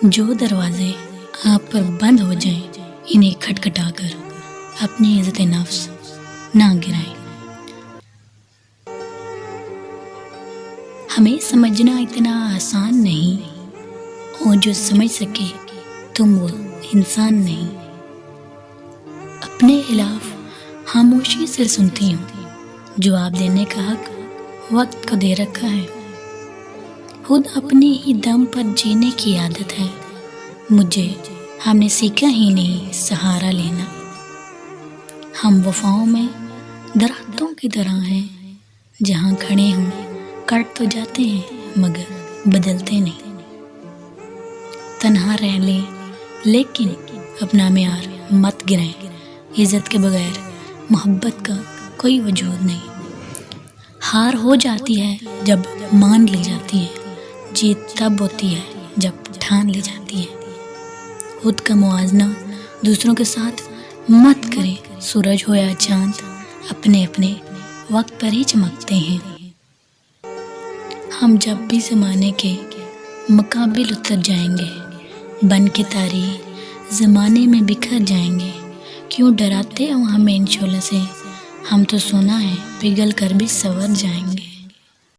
جو دروازے آپ پر بند ہو جائیں انہیں کھٹکھٹا کر اپنی عزت نفس نہ گرائیں۔ ہمیں سمجھنا اتنا آسان نہیں، اور جو سمجھ سکے تم وہ انسان نہیں۔ اپنے خلاف خاموشی سے سنتی ہوں، جواب دینے کا حق وقت کو دے رکھا ہے۔ خود اپنے ہی دم پر جینے کی عادت ہے مجھے، ہم نے سیکھا ہی نہیں سہارا لینا۔ ہم وفاؤں میں درختوں کی طرح ہیں، جہاں کھڑے ہوں کٹ تو جاتے ہیں مگر بدلتے نہیں۔ تنہا رہ لیں لیکن اپنا معیار مت گرائیں، عزت کے بغیر محبت کا کوئی وجود نہیں۔ ہار ہو جاتی ہے جب مان لی جاتی ہے، جیت تب ہوتی ہے جب ٹھان لی جاتی ہے۔ خود کا موازنہ دوسروں کے ساتھ مت کریں، سورج ہو یا چاند اپنے اپنے وقت پر ہی چمکتے ہیں۔ ہم جب بھی زمانے کے مقابل اتر جائیں گے، بن کے تاریخ زمانے میں بکھر جائیں گے۔ کیوں ڈراتے ہو ہمیں ان شعلوں سے، ہم تو سونا ہے پگھل کر بھی سنور جائیں گے۔